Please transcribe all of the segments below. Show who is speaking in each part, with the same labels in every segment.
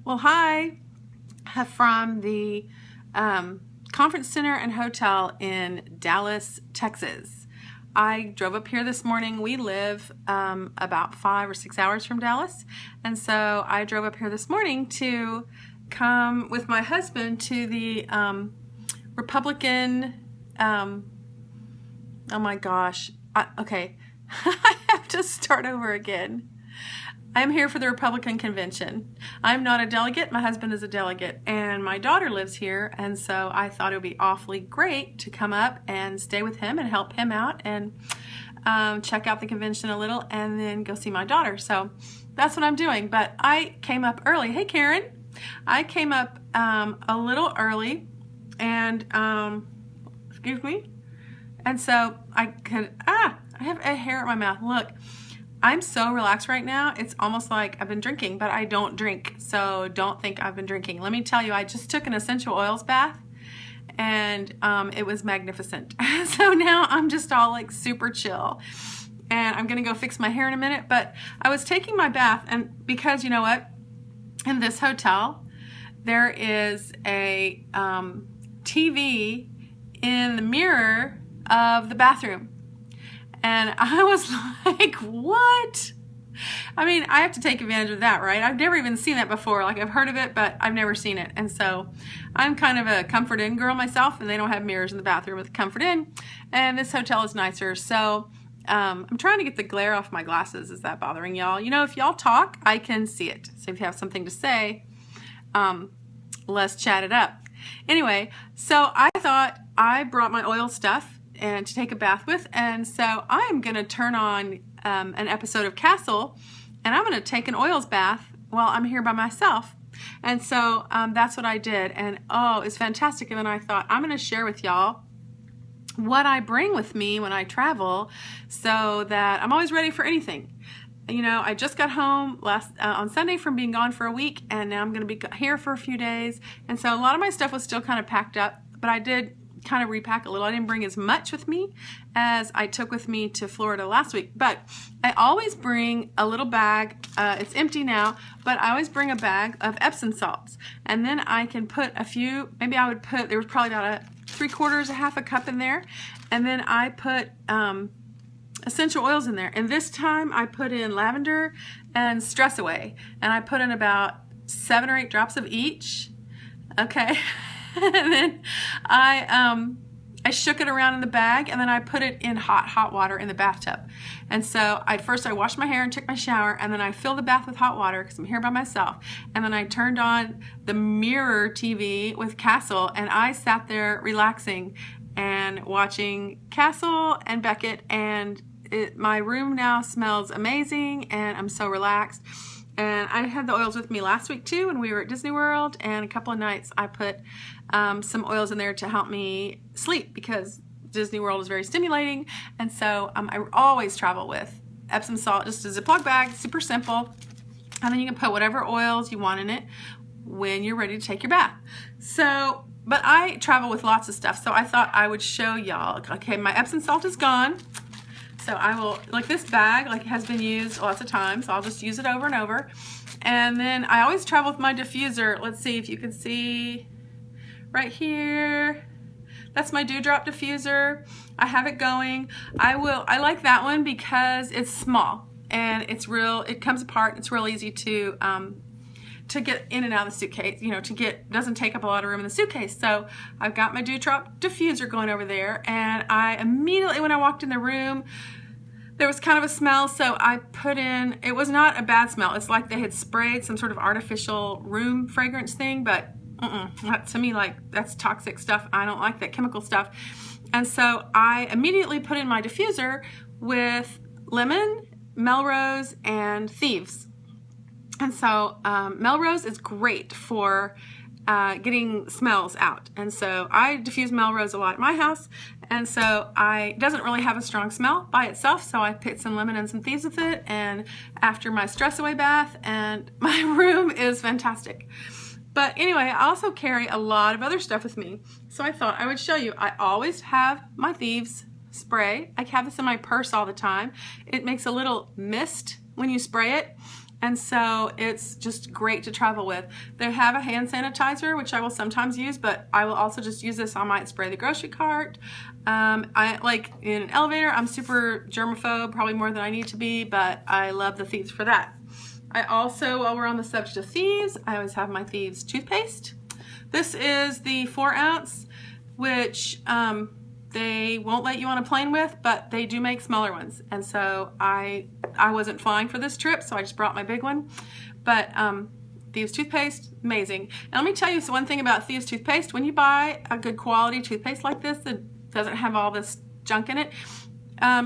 Speaker 1: Well, hi from the Conference Center and Hotel in Dallas, Texas. I drove up here this morning. We live about 5 or 6 hours from Dallas, and so I drove up here this morning to come with my husband to the Republican, oh my gosh, okay, I have to start over again. I'm here for the Republican convention. I'm not a delegate, my husband is a delegate, and my daughter lives here, and so I thought it would be awfully great to come up and stay with him and help him out and check out the convention a little and then go see my daughter. So that's what I'm doing, but I came up early. Hey Karen, I came up a little early and, excuse me, and so I have a hair in my mouth, look. I'm so relaxed right now. It's almost like I've been drinking, but I don't drink, so don't think I've been drinking. Let me tell you, I just took an essential oils bath, and it was magnificent. So now I'm just all like super chill, and I'm gonna go fix my hair in a minute, but I was taking my bath, and because you know what? In this hotel, there is a TV in the mirror of the bathroom. And I was like, what? I mean, I have to take advantage of that, right? I've never even seen that before. Like, I've heard of it, but I've never seen it. And so I'm kind of a Comfort Inn girl myself, and they don't have mirrors in the bathroom with Comfort Inn. And this hotel is nicer. So I'm trying to get the glare off my glasses. Is that bothering y'all? You know, if y'all talk, I can see it. So if you have something to say, let's chat it up. Anyway, so I thought I brought my oil stuff and to take a bath with, and so I'm gonna turn on an episode of Castle, and I'm gonna take an oils bath while I'm here by myself. And so that's what I did, and oh, it's fantastic. And then I thought I'm gonna share with y'all what I bring with me when I travel, so that I'm always ready for anything. You know, I just got home on Sunday from being gone for a week, and now I'm gonna be here for a few days, and so a lot of my stuff was still kind of packed up, but I did kind of repack a little. I didn't bring as much with me as I took with me to Florida last week, but I always bring a little bag. It's empty now, but I always bring a bag of Epsom salts, and then I can put a few, maybe I would put, there was probably about a half a cup in there, and then I put essential oils in there, and this time I put in lavender and Stress Away, and I put in about 7 or 8 drops of each. Okay. And then I shook it around in the bag, and then I put it in hot water in the bathtub. And so first I washed my hair and took my shower, and then I filled the bath with hot water because I'm here by myself. And then I turned on the mirror TV with Castle, and I sat there relaxing and watching Castle and Beckett, and my room now smells amazing, and I'm so relaxed. And I had the oils with me last week too when we were at Disney World, and a couple of nights I put some oils in there to help me sleep because Disney World is very stimulating. And so I always travel with Epsom salt, just a Ziploc bag, super simple. And then you can put whatever oils you want in it when you're ready to take your bath. So, but I travel with lots of stuff, so I thought I would show y'all. Okay, my Epsom salt is gone. So I will, like this bag, like it has been used lots of times, so I'll just use it over and over. And then I always travel with my diffuser. Let's see if you can see right here. That's my Dewdrop Diffuser. I have it going. I like that one because it's small and it comes apart. It's real easy to get in and out of the suitcase, you know, doesn't take up a lot of room in the suitcase. So I've got my Dewdrop Diffuser going over there, and I immediately, when I walked in the room, there was kind of a smell, so I put in, it was not a bad smell. It's like they had sprayed some sort of artificial room fragrance thing, but to me, like, that's toxic stuff. I don't like that chemical stuff. And so I immediately put in my diffuser with lemon, Melrose, and Thieves. And so Melrose is great for getting smells out. And so I diffuse Melrose a lot at my house. And so it doesn't really have a strong smell by itself. So I put some lemon and some Thieves with it. And after my Stress Away bath, and my room is fantastic. But anyway, I also carry a lot of other stuff with me. So I thought I would show you. I always have my Thieves spray. I have this in my purse all the time. It makes a little mist when you spray it. And so it's just great to travel with. They have a hand sanitizer, which I will sometimes use, but I will also just use this. I might spray the grocery cart. I like in an elevator, I'm super germaphobe, probably more than I need to be, but I love the Thieves for that. I also, while we're on the subject of Thieves, I always have my Thieves toothpaste. This is the 4 ounce, which they won't let you on a plane with, but they do make smaller ones. And so I wasn't flying for this trip, so I just brought my big one. But Thieves toothpaste, amazing. And let me tell you one thing about Thieves toothpaste. When you buy a good quality toothpaste like this that doesn't have all this junk in it,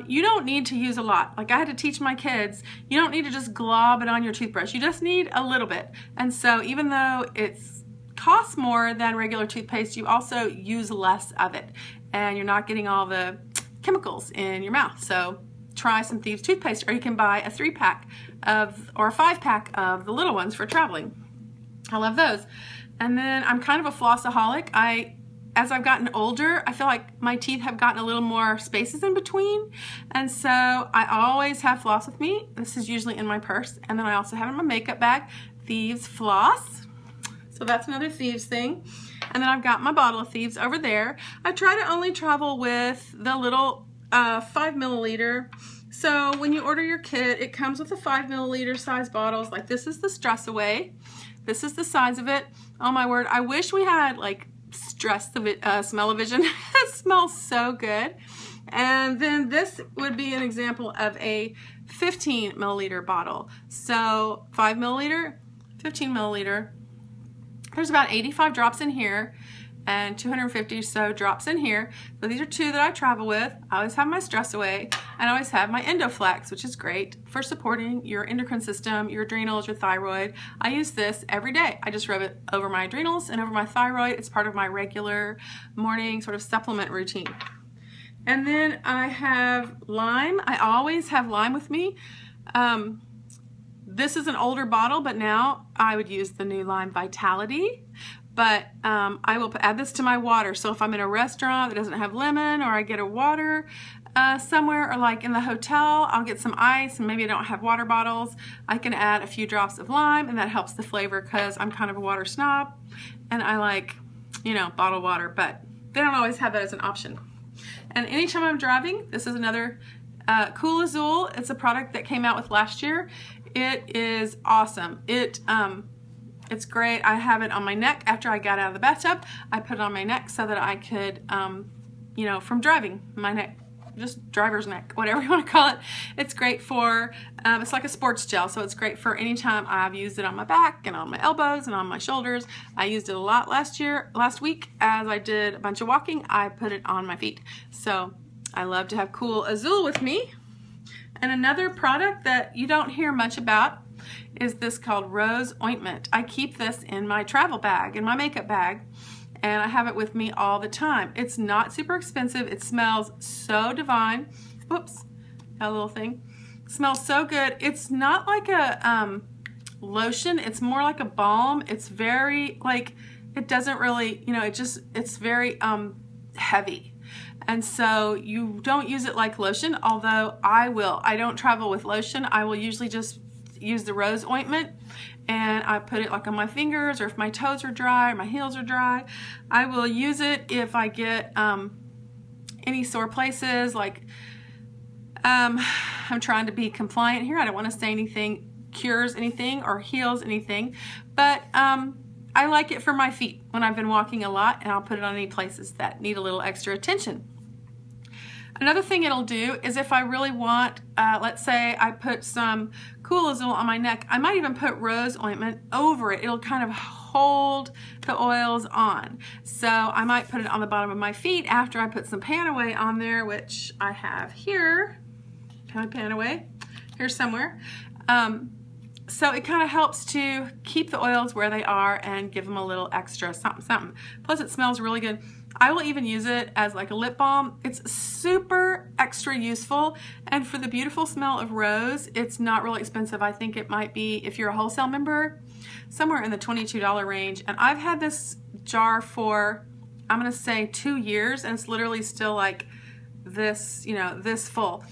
Speaker 1: you don't need to use a lot. Like I had to teach my kids, you don't need to just glob it on your toothbrush. You just need a little bit. And so even though it's costs more than regular toothpaste, you also use less of it, and you're not getting all the chemicals in your mouth. So try some Thieves toothpaste, or you can buy a 3-pack or a 5-pack of the little ones for traveling. I love those. And then I'm kind of a flossaholic. As I've gotten older, I feel like my teeth have gotten a little more spaces in between, and so I always have floss with me. This is usually in my purse, and then I also have it in my makeup bag, Thieves floss. So that's another Thieves thing. And then I've got my bottle of Thieves over there. I try to only travel with the little 5 milliliter. So when you order your kit, it comes with a 5 milliliter size bottles. Like this is the Stress Away. This is the size of it. Oh my word, I wish we had like Smell-O-Vision. It smells so good. And then this would be an example of a 15 milliliter bottle. So 5 milliliter, 15 milliliter. There's about 85 drops in here and 250 or so drops in here. So these are 2 that I travel with. I always have my Stress Away, and I always have my EndoFlex, which is great for supporting your endocrine system, your adrenals, your thyroid. I use this every day. I just rub it over my adrenals and over my thyroid. It's part of my regular morning sort of supplement routine. And then I have lime. I always have lime with me. This is an older bottle, but now I would use the new Lime Vitality. But I will add this to my water. So if I'm in a restaurant that doesn't have lemon, or I get a water somewhere, or like in the hotel, I'll get some ice and maybe I don't have water bottles, I can add a few drops of lime, and that helps the flavor because I'm kind of a water snob and I like, you know, bottled water, but they don't always have that as an option. And anytime I'm driving, this is another Cool Azul. It's a product that came out with last year. It is awesome. It's great. I have it on my neck after I got out of the bathtub. I put it on my neck so that I could, you know, from driving, my neck, just driver's neck, whatever you want to call it. It's great for, it's like a sports gel, so it's great for any time. I've used it on my back and on my elbows and on my shoulders. I used it a lot last week as I did a bunch of walking. I put it on my feet. So I love to have Cool Azul with me. And another product that you don't hear much about is this called Rose Ointment. I keep this in my travel bag, in my makeup bag, and I have it with me all the time. It's not super expensive. It smells so divine. Whoops, that little thing. It smells so good. It's not like a lotion. It's more like a balm. It's very, like, it doesn't really, you know, it's very heavy. And so you don't use it like lotion, although I will. I don't travel with lotion. I will usually just use the Rose Ointment, and I put it like on my fingers, or if my toes are dry or my heels are dry. I will use it if I get any sore places, like I'm trying to be compliant here. I don't want to say anything cures anything or heals anything, but I like it for my feet when I've been walking a lot, and I'll put it on any places that need a little extra attention. Another thing it'll do is if I really want, let's say I put some Cool Azul on my neck, I might even put Rose Ointment over it. It'll kind of hold the oils on. So I might put it on the bottom of my feet after I put some Panaway on there, which I have here. My Panaway, here somewhere. So it kind of helps to keep the oils where they are and give them a little extra something. Plus it smells really good. I will even use it as like a lip balm. It's super extra useful, and for the beautiful smell of rose, it's not really expensive. I think it might be, if you're a wholesale member, somewhere in the $22 range. And I've had this jar for, I'm gonna say 2 years, and it's literally still like this, you know, this full.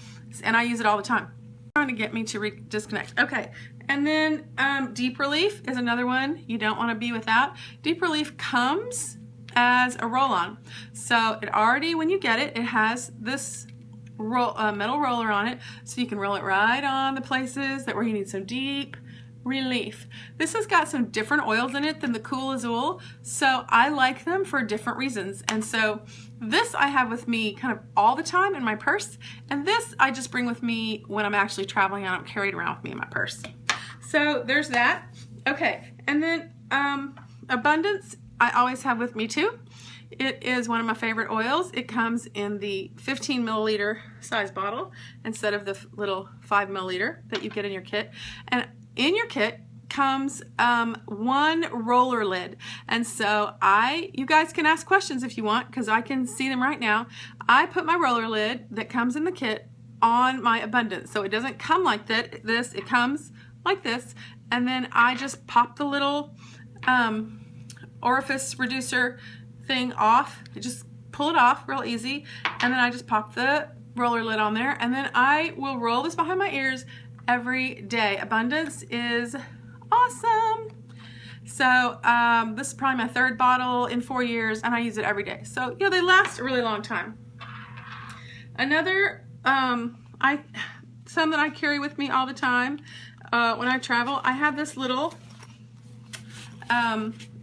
Speaker 1: And I use it all the time. Trying to get me to disconnect. Okay, And then Deep Relief is another one you don't want to be without. Deep Relief comes as a roll-on. So it already, when you get it, it has this metal roller on it, so you can roll it right on the places where you need some deep relief. This has got some different oils in it than the Cool Azul, so I like them for different reasons. And so this I have with me kind of all the time in my purse, and this I just bring with me when I'm actually traveling. I don't carry it around with me in my purse. So there's that. Okay, and then Abundance I always have with me too. It is one of my favorite oils. It comes in the 15 milliliter size bottle instead of the little 5 milliliter that you get in your kit. And in your kit comes one roller lid. And so you guys can ask questions if you want, because I can see them right now. I put my roller lid that comes in the kit on my Abundance. So it doesn't come like this, it comes like this. And then I just pop the little orifice reducer thing off. You just pull it off real easy, and then I just pop the roller lid on there, and then I will roll this behind my ears every day. Abundance is awesome. So this is probably my 3rd bottle in 4 years, and I use it every day. So you know, they last a really long time. Another some that I carry with me all the time when I travel, I have this little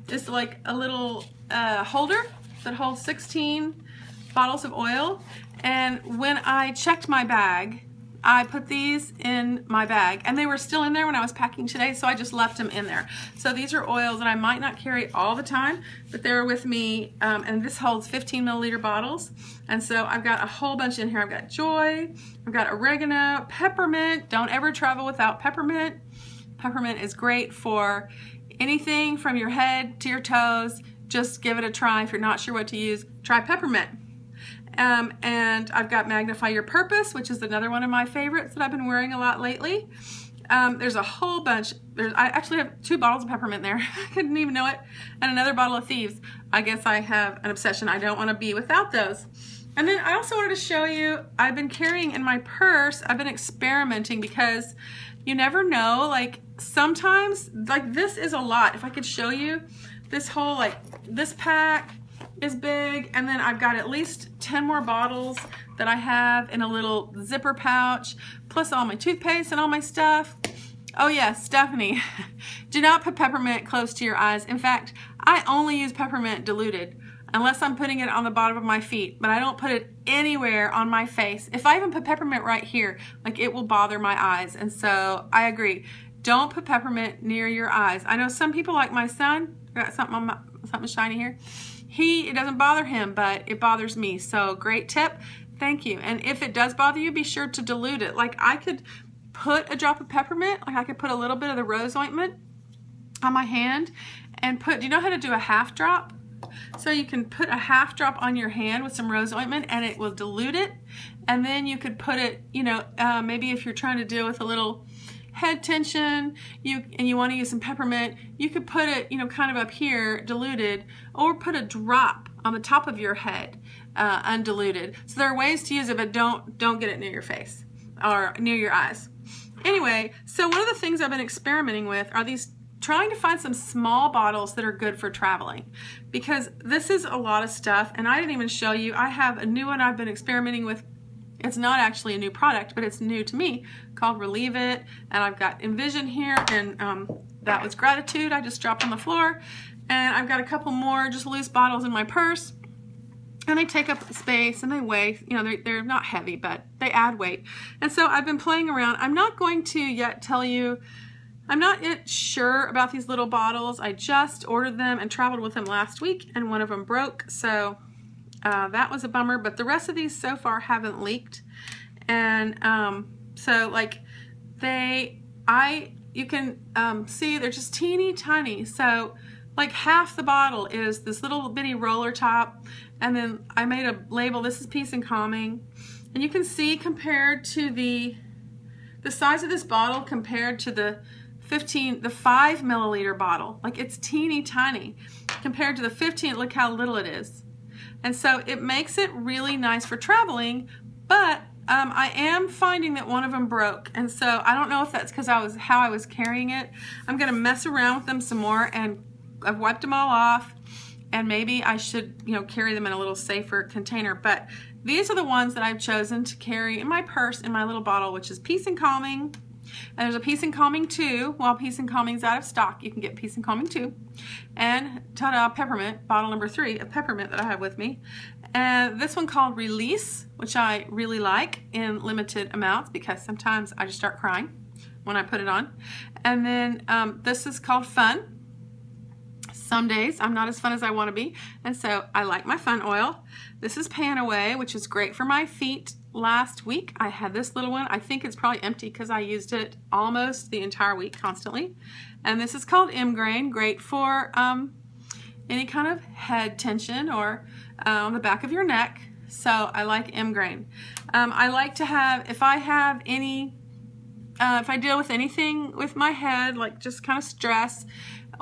Speaker 1: it's like a little holder that holds 16 bottles of oil, and when I checked my bag, I put these in my bag, and they were still in there when I was packing today, so I just left them in there. So these are oils that I might not carry all the time, but they're with me, and this holds 15 milliliter bottles, and so I've got a whole bunch in here. I've got Joy, I've got oregano, peppermint. Don't ever travel without peppermint. Peppermint is great for anything from your head to your toes. Just give it a try. If you're not sure what to use, try peppermint. And I've got Magnify Your Purpose, which is another one of my favorites that I've been wearing a lot lately. There's a whole bunch. I actually have 2 bottles of peppermint there. I couldn't even know it. And another bottle of Thieves. I guess I have an obsession. I don't want to be without those. And then I also wanted to show you, I've been carrying in my purse, I've been experimenting, because you never know, like sometimes, like this is a lot. If I could show you this whole, like this pack is big, and then I've got at least 10 more bottles that I have in a little zipper pouch, plus all my toothpaste and all my stuff. Oh yes, Stephanie, do not put peppermint close to your eyes. In fact, I only use peppermint diluted unless I'm putting it on the bottom of my feet, but I don't put it anywhere on my face. If I even put peppermint right here, like it will bother my eyes. And so I agree, don't put peppermint near your eyes. I know some people, like my son, got something shiny here. It doesn't bother him, but it bothers me. So great tip, thank you. And if it does bother you, be sure to dilute it. Like I could put a drop of peppermint, like I could put a little bit of the rose ointment on my hand and do you know how to do a half drop? So you can put a half drop on your hand with some rose ointment, and it will dilute it. And then you could put it, you know, maybe if you're trying to deal with a little head tension, and you want to use some peppermint, you could put it, you know, kind of up here, diluted, or put a drop on the top of your head, undiluted. So there are ways to use it, but don't get it near your face or near your eyes. Anyway, so one of the things I've been experimenting with are trying to find some small bottles that are good for traveling, because this is a lot of stuff, and I didn't even show you. I have a new one I've been experimenting with. It's not actually a new product, but it's new to me, called Relieve It, and I've got Envision here, and that was Gratitude I just dropped on the floor, and I've got a couple more just loose bottles in my purse, and they take up space and they weigh, you know, they're not heavy, but they add weight. And so I've been playing around. I'm not going to yet tell you, I'm not yet sure about these little bottles. I just ordered them and traveled with them last week, and one of them broke, so that was a bummer, but the rest of these so far haven't leaked. And so like you can see they're just teeny tiny. So like half the bottle is this little bitty roller top, and then I made a label, this is Peace and Calming, and you can see compared to the size of this bottle compared to the 5 milliliter bottle, like it's teeny tiny compared to the 15. Look how little it is. And so it makes it really nice for traveling, but I am finding that one of them broke, and so I don't know if that's because how I was carrying it. I'm going to mess around with them some more, and I've wiped them all off, and maybe I should, carry them in a little safer container. But these are the ones that I've chosen to carry in my purse in my little bottle, which is Peace and Calming. And there's a Peace and Calming 2. While Peace and Calming's out of stock, you can get Peace and Calming 2. And ta-da, Peppermint, bottle number 3 of Peppermint that I have with me. And this one called Release, which I really like in limited amounts because sometimes I just start crying when I put it on. And then this is called Fun. Some days I'm not as fun as I want to be, and so I like my Fun oil. This is Pan Away, which is great for my feet. Last week I had this little one. I think it's probably empty because I used it almost the entire week constantly. And this is called M-Grain, great for any kind of head tension or on the back of your neck. So I like M-Grain. I like to have, if I deal with anything with my head, like just kind of stress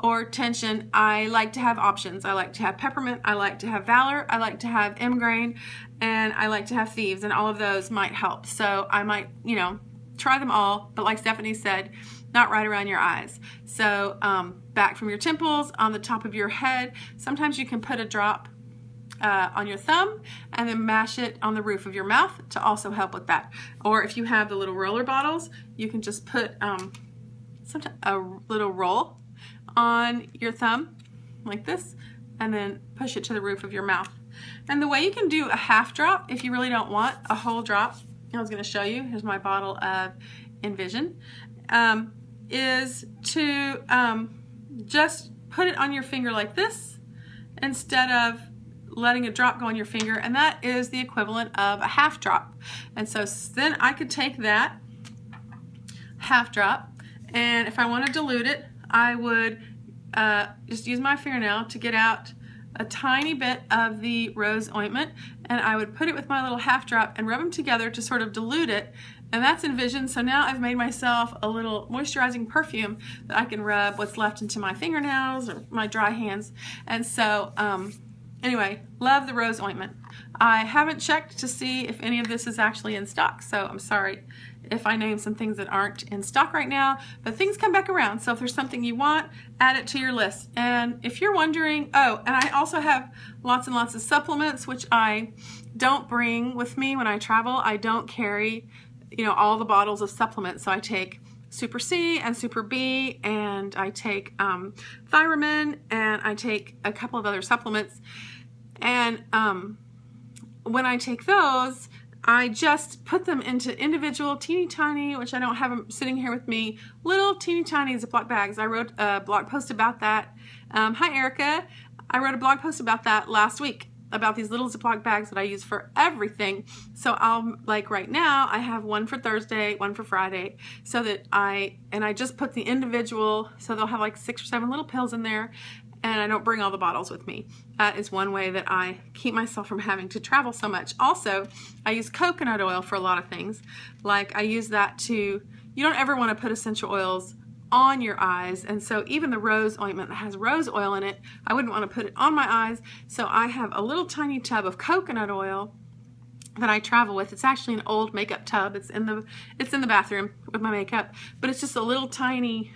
Speaker 1: or tension, I like to have options. I like to have Peppermint, I like to have Valor, I like to have M-Grain, and I like to have Thieves, and all of those might help. So I might, try them all, but like Stephanie said, not right around your eyes. So back from your temples, on the top of your head. Sometimes you can put a drop on your thumb and then mash it on the roof of your mouth to also help with that. Or if you have the little roller bottles, you can just put a little roll on your thumb like this and then push it to the roof of your mouth. And the way you can do a half drop if you really don't want a whole drop, I was going to show you, here's my bottle of Envision, is to just put it on your finger like this instead of letting a drop go on your finger, and that is the equivalent of a half drop. And so then I could take that half drop, and if I want to dilute it, I would just use my fingernail to get out a tiny bit of the rose ointment, and I would put it with my little half drop and rub them together to sort of dilute it. And that's Envision. So now I've made myself a little moisturizing perfume that I can rub what's left into my fingernails or my dry hands. And so anyway, love the rose ointment. I haven't checked to see if any of this is actually in stock, so I'm sorry if I name some things that aren't in stock right now, but things come back around. So if there's something you want, add it to your list. And if you're wondering, and I also have lots and lots of supplements, which I don't bring with me when I travel. I don't carry, all the bottles of supplements. So I take Super C and Super B, and I take Thiamin, and I take a couple of other supplements. And when I take those, I just put them into individual teeny tiny, which I don't have them sitting here with me, little teeny tiny Ziploc bags. I wrote a blog post about that. Hi Erica. I wrote a blog post about that last week, about these little Ziploc bags that I use for everything. So like right now, I have one for Thursday, one for Friday, so that I just put the individual, so they'll have like 6 or 7 little pills in there, and I don't bring all the bottles with me. That is one way that I keep myself from having to travel so much. Also, I use coconut oil for a lot of things. Like I use that you don't ever want to put essential oils on your eyes, and so even the rose ointment that has rose oil in it, I wouldn't want to put it on my eyes. So I have a little tiny tub of coconut oil that I travel with. It's actually an old makeup tub. It's in the bathroom with my makeup, but it's just a little tiny,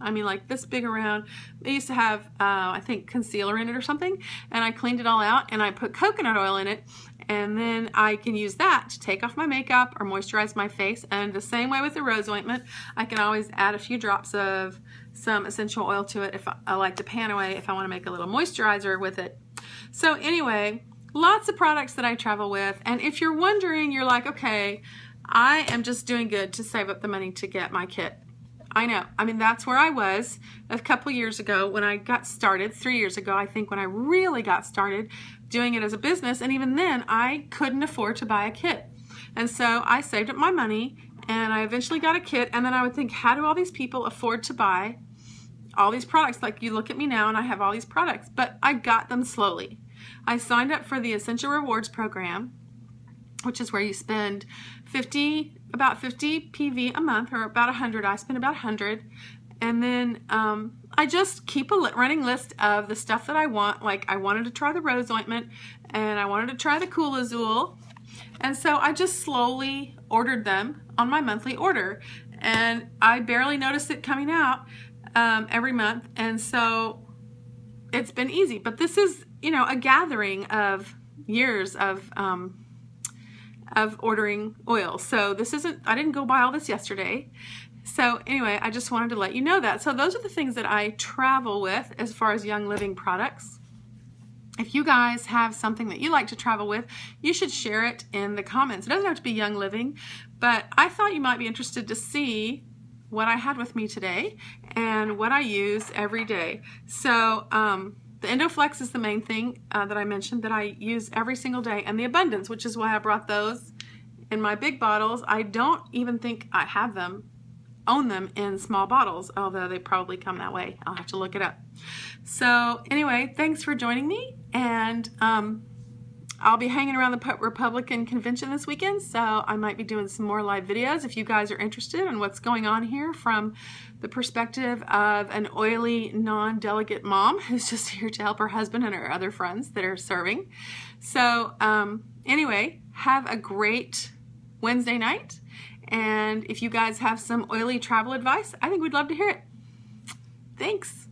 Speaker 1: like this big around. They used to have, I think, concealer in it or something, and I cleaned it all out and I put coconut oil in it, and then I can use that to take off my makeup or moisturize my face. And the same way with the rose ointment, I can always add a few drops of some essential oil to it if I like to pan away, if I want to make a little moisturizer with it. So anyway, lots of products that I travel with. And if you're wondering, you're like, okay, I am just doing good to save up the money to get my kit. I know. That's where I was a couple years ago when I got started, 3 years ago, I think, when I really got started doing it as a business. And even then, I couldn't afford to buy a kit. And so I saved up my money, and I eventually got a kit. And then I would think, how do all these people afford to buy all these products? Like, you look at me now, and I have all these products. But I got them slowly. I signed up for the Essential Rewards program, which is where you spend about 50 PV a month, or about 100. I spend about 100, and then I just keep a running list of the stuff that I want. Like I wanted to try the rose ointment, and I wanted to try the Cool Azul, And so I just slowly ordered them on my monthly order, and I barely noticed it coming out every month. And so it's been easy, but this is, you know, a gathering of years of ordering oil. So this isn't, I didn't go buy all this yesterday. So anyway, I just wanted to let you know that. So those are the things that I travel with as far as Young Living products. If you guys have something that you like to travel with, you should share it in the comments. It doesn't have to be Young Living, but I thought you might be interested to see what I had with me today and what I use every day. So the Endoflex is the main thing that I mentioned that I use every single day, and the Abundance, which is why I brought those in my big bottles. I don't even think I have them, own them in small bottles, although they probably come that way. I'll have to look it up. So anyway, thanks for joining me, and I'll be hanging around the Republican convention this weekend, so I might be doing some more live videos if you guys are interested in what's going on here from the perspective of an oily non-delegate mom who's just here to help her husband and her other friends that are serving. So anyway, have a great Wednesday night, and if you guys have some oily travel advice, I think we'd love to hear it. Thanks.